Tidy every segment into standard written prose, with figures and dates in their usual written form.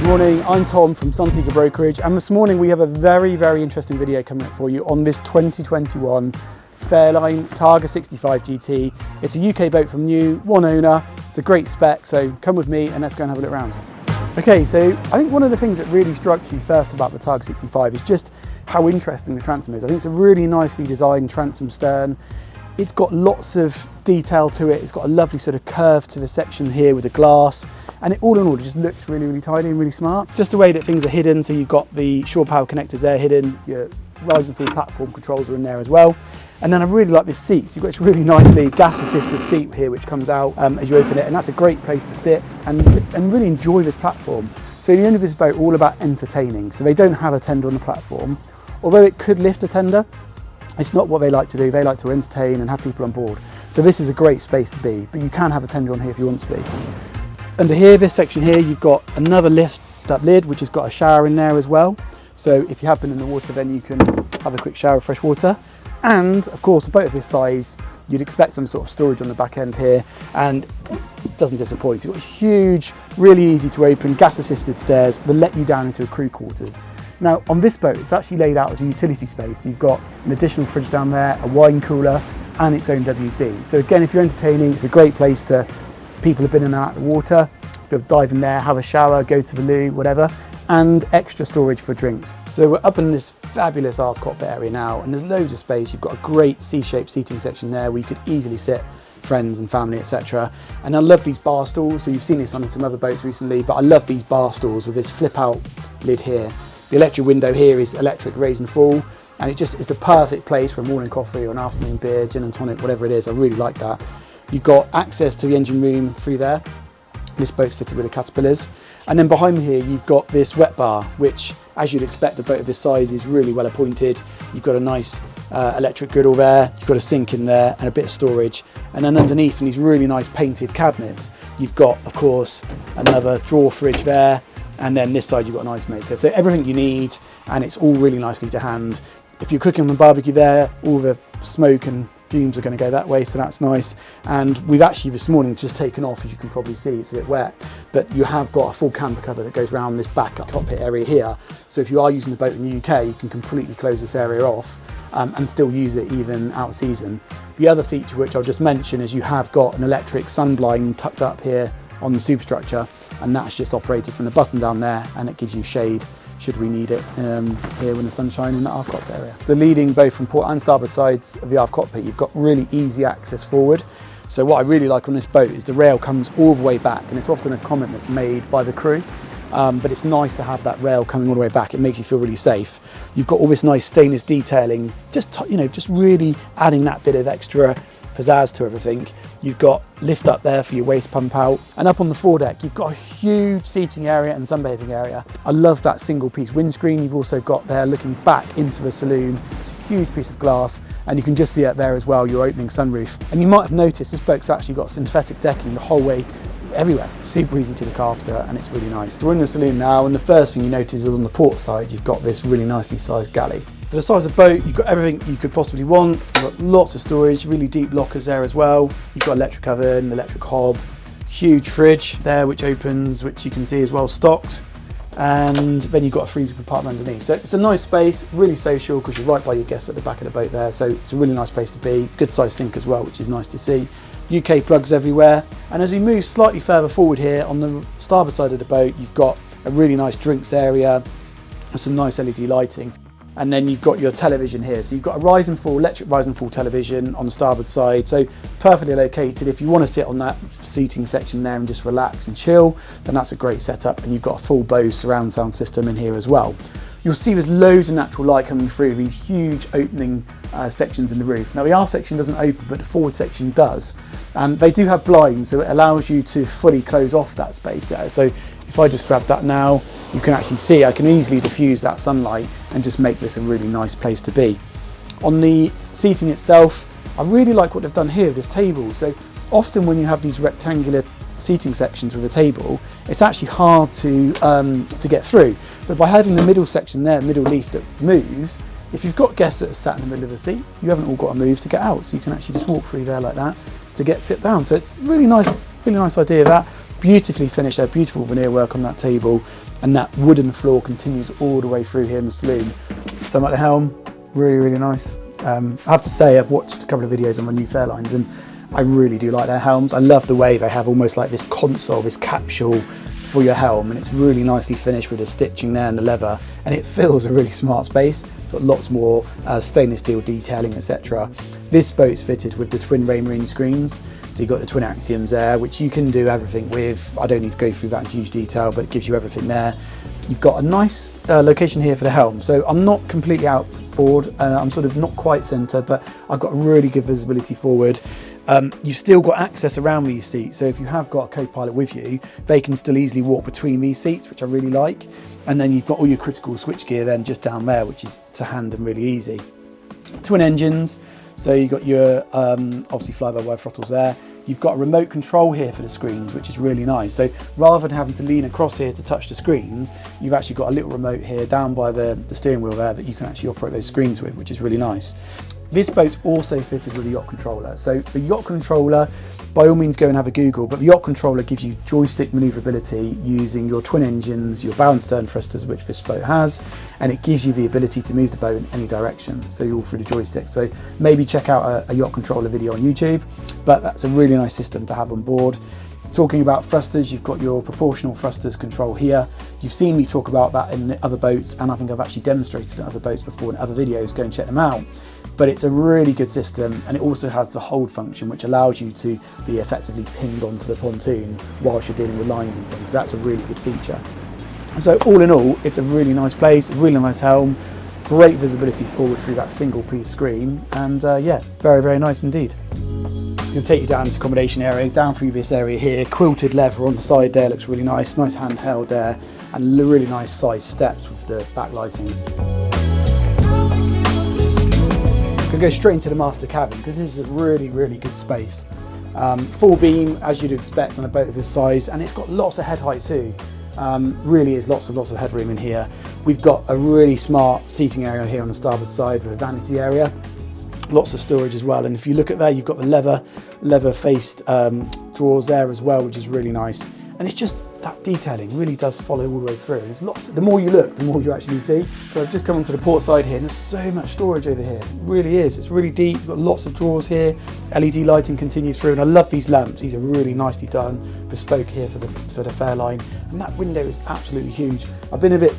Morning, I'm Tom from Sunseeker Brokerage, and this morning we have a very interesting video coming up for you on this 2021 Fairline Targa 65 GT. It's a UK boat from new, one owner. It's a great spec, so come with me and let's go and have a look around. Okay, so I think one of the things that really struck you first about the Targa 65 is just how interesting the transom is. I think it's a really nicely designed transom stern. It's got lots of detail to it. It's got a lovely sort of curve to the section here with the glass. And it, all in all, it just looks really tidy and really smart. Just the way that things are hidden, so you've got the shore power connectors there hidden, your rise and fall platform controls are in there as well. And then I really like this seat. So you've got this really nicely gas-assisted seat here which comes out as you open it, and that's a great place to sit and really enjoy this platform. So at the end of this boat, all about entertaining. So they don't have a tender on the platform. Although it could lift a tender, it's not what they like to do. They like to entertain and have people on board. So this is a great space to be, but you can have a tender on here if you want to be. Under here, this section here, you've got another lift up lid, which has got a shower in there as well. So if you have been in the water, then you can have a quick shower of fresh water. And of course, a boat of this size, you'd expect some sort of storage on the back end here, and it doesn't disappoint. You've got huge, really easy to open, gas-assisted stairs that let you down into a crew quarters. Now, on this boat, it's actually laid out as a utility space. You've got an additional fridge down there, a wine cooler, and its own WC. So again, if you're entertaining, it's a great place to, people have been in and out of the water, you'll dive in there, have a shower, go to the loo, whatever, and extra storage for drinks. So we're up in this fabulous aft cockpit area now, and there's loads of space. You've got a great C-shaped seating section there where you could easily sit friends and family, etc. And I love these bar stools. So you've seen this on some other boats recently, but I love these bar stools with this flip out lid here. The electric window here is electric raise and fall, and it just is the perfect place for a morning coffee or an afternoon beer, gin and tonic, whatever it is. I really like that. You've got access to the engine room through there. This boat's fitted with the Caterpillars. And then behind me here, you've got this wet bar, which, as you'd expect, a boat of this size is really well appointed. You've got a nice electric griddle there, you've got a sink in there and a bit of storage. And then underneath in these really nice painted cabinets, you've got, of course, another drawer fridge there. And then this side, you've got an ice maker. So everything you need, and it's all really nicely to hand. If you're cooking on the barbecue there, all the smoke and fumes are going to go that way, so that's nice. And we've actually this morning just taken off, as you can probably see, it's a bit wet, but you have got a full camper cover that goes around this back cockpit area here. So if you are using the boat in the UK, you can completely close this area off and still use it even out of season. The other feature which I'll just mention is you have got an electric sun blind tucked up here on the superstructure, and that's just operated from the button down there, and it gives you shade should we need it here when the sun's shining in the aft cockpit area. So leading both from port and starboard sides of the aft cockpit, you've got really easy access forward. So what I really like on this boat is the rail comes all the way back, and it's often a comment that's made by the crew, but it's nice to have that rail coming all the way back. It makes you feel really safe. You've got all this nice stainless detailing, just really adding that bit of extra pizzazz to everything. You've got lift up there for your waste pump out, and up on the foredeck you've got a huge seating area and sunbathing area. I love that single piece windscreen you've also got there looking back into the saloon. It's a huge piece of glass, and you can just see it there as well, your opening sunroof. And you might have noticed this boat's actually got synthetic decking the whole way everywhere. Super easy to look after, and it's really nice. We're in the saloon now, and the first thing you notice is on the port side you've got this really nicely sized galley. For the size of boat, you've got everything you could possibly want. You've got lots of storage, really deep lockers there as well. You've got electric oven, electric hob, huge fridge there which opens, which you can see is well stocked. And then you've got a freezer compartment underneath. So it's a nice space, really social, because you're right by your guests at the back of the boat there. So it's a really nice place to be. Good sized sink as well, which is nice to see. UK plugs everywhere. And as you move slightly further forward here on the starboard side of the boat, you've got a really nice drinks area with some nice LED lighting. And then you've got your television here. So you've got a rise and fall, electric rise and fall television on the starboard side. So perfectly located. If you want to sit on that seating section there and just relax and chill, then that's a great setup. And you've got a full Bose surround sound system in here as well. You'll see there's loads of natural light coming through these huge opening sections in the roof. Now the aft section doesn't open, but the forward section does. And they do have blinds, so it allows you to fully close off that space there. So if I just grab that now, you can actually see I can easily diffuse that sunlight and just make this a really nice place to be. On the seating itself, I really like what they've done here with this table. So often when you have these rectangular seating sections with a table, it's actually hard to get through. But by having the middle section there, middle leaf that moves, if you've got guests that are sat in the middle of the seat, you haven't all got to move to get out. So you can actually just walk through there like that to sit down. So it's really nice idea of that. Beautifully finished there, beautiful veneer work on that table. and that wooden floor continues all the way through here in the saloon. So I'm at the helm, really, really nice. I have to say, I've watched a couple of videos on the new Fairlines, and I really do like their helms. I love the way they have almost like this console, this capsule for your helm, and it's really nicely finished with the stitching there and the leather, and it fills a really smart space. Got lots more stainless steel detailing, etc. This boat's fitted with the twin ray marine screens, so you've got the twin axioms there, which you can do everything with. I don't need to go through that in huge detail, but it gives you everything there. You've got a nice location here for the helm, so I'm not completely outboard, I'm sort of not quite centre, but I've got really good visibility forward. You've still got access around these seats, so if you have got a co-pilot with you, they can still easily walk between these seats, which I really like. And then you've got all your critical switch gear then just down there, which is to hand and really easy. Twin engines, so you've got your obviously fly-by-wire throttles there. You've got a remote control here for the screens, which is really nice. So rather than having to lean across here to touch the screens, you've actually got a little remote here down by the steering wheel there that you can actually operate those screens with, which is really nice. This boat's also fitted with a yacht controller. So the yacht controller, by all means go and have a Google, but the yacht controller gives you joystick maneuverability using your twin engines, your bow and stern thrusters, which this boat has, and it gives you the ability to move the boat in any direction. So you're all through the joystick. So maybe check out a yacht controller video on YouTube, but that's a really nice system to have on board. Talking about thrusters, you've got your proportional thrusters control here. You've seen me talk about that in other boats, and I think I've actually demonstrated it in other boats before in other videos. Go and check them out. But it's a really good system, and it also has the hold function, which allows you to be effectively pinned onto the pontoon whilst you're dealing with lines and things. That's a really good feature. So all in all, it's a really nice place, a really nice helm, great visibility forward through that single piece screen, and yeah, very, very nice indeed. It's going to take you down to accommodation area, down through this area here. Quilted leather on the side there, looks really nice handheld there, and really nice size steps with the backlighting. Going to go straight into the master cabin because this is a really, really good space. Full beam, as you'd expect on a boat of this size, and it's got lots of head height too. Really is lots of headroom in here. We've got a really smart seating area here on the starboard side with a vanity area. Lots of storage as well, and if you look at there, you've got the leather faced drawers there as well, which is really nice. And it's just that detailing really does follow all the way through. There's lots. The more you look, the more you actually see. So I've just come onto the port side here, and there's so much storage over here. It really is. It's really deep. You've got lots of drawers here. LED lighting continues through, and I love these lamps. These are really nicely done, bespoke here for the Fairline. And that window is absolutely huge. I've been a bit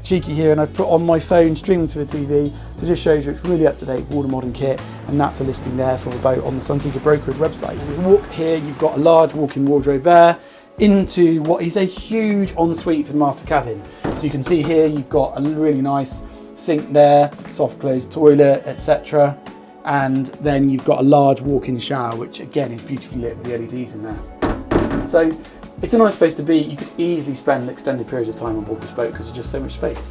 cheeky here, and I've put on my phone streaming to the TV to just show you it's really up to date with all the modern kit, and that's a listing there for the boat on the Sunseeker Brokerage website. And you walk here, you've got a large walk-in wardrobe there into what is a huge ensuite for the master cabin. So you can see here you've got a really nice sink there, soft closed toilet, etc. And then you've got a large walk-in shower, which again is beautifully lit with the LEDs in there. So it's a nice place to be. You could easily spend extended periods of time on board this boat because there's just so much space.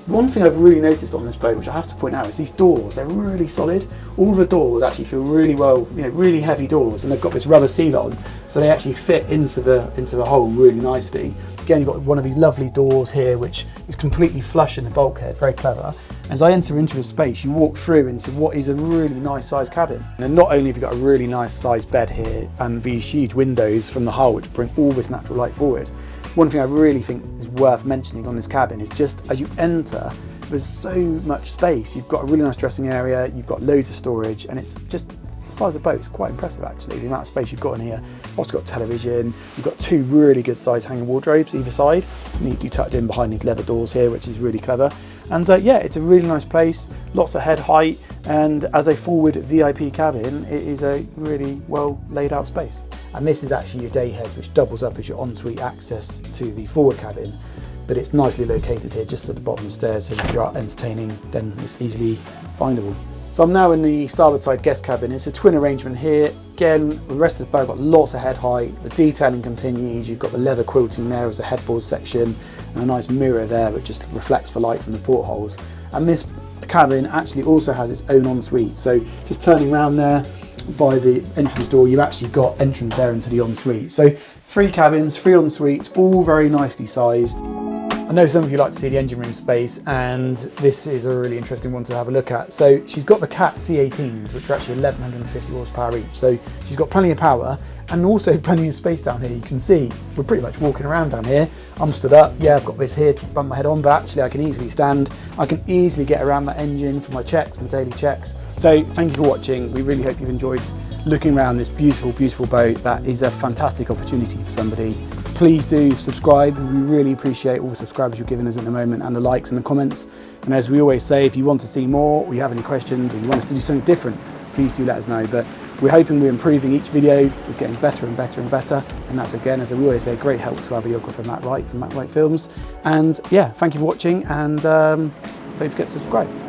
One thing I've really noticed on this boat, which I have to point out, is these doors. They're really solid. All the doors actually feel really well, really heavy doors, and they've got this rubber seal on, so they actually fit into the hole really nicely. Again, you've got one of these lovely doors here, which is completely flush in the bulkhead, very clever. As I enter into the space, you walk through into what is a really nice sized cabin. And not only have you got a really nice sized bed here and these huge windows from the hull, which bring all this natural light forward, one thing I really think is worth mentioning on this cabin is just as you enter, there's so much space. You've got a really nice dressing area, you've got loads of storage, and it's just the size of the boat is quite impressive actually, the amount of space you've got in here. Also got television, you've got two really good sized hanging wardrobes either side, neatly tucked in behind these leather doors here, which is really clever. And yeah, it's a really nice place, lots of head height, and as a forward VIP cabin, it is a really well laid out space. And this is actually your day head, which doubles up as your ensuite access to the forward cabin, but it's nicely located here just at the bottom of the stairs, so if you're out entertaining, then it's easily findable. So I'm now in the starboard side guest cabin. It's a twin arrangement here. Again, the rest of the boat got lots of head height. The detailing continues. You've got the leather quilting there as a headboard section, and a nice mirror there that just reflects the light from the portholes. And this cabin actually also has its own ensuite. So just turning around there by the entrance door, you've actually got entrance there into the ensuite. So 3 cabins, 3 ensuites, all very nicely sized. I know some of you like to see the engine room space, and this is a really interesting one to have a look at. So she's got the Cat C18s, which are actually 1150 horsepower each. So she's got plenty of power, and also plenty of space down here. You can see we're pretty much walking around down here. I'm stood up, yeah, I've got this here to bump my head on, but actually I can easily stand. I can easily get around that engine for my checks, my daily checks. So thank you for watching. We really hope you've enjoyed looking around this beautiful, beautiful boat. That is a fantastic opportunity for somebody. Please do subscribe. We really appreciate all the subscribers you're giving us at the moment, and the likes and the comments. And as we always say, if you want to see more, or you have any questions, or you want us to do something different, please do let us know. But we're hoping we're improving each video. It's getting better and better and better. And that's, again, as we always say, great help to our videographer Matt Wright from Matt Wright Films. And yeah, thank you for watching, and don't forget to subscribe.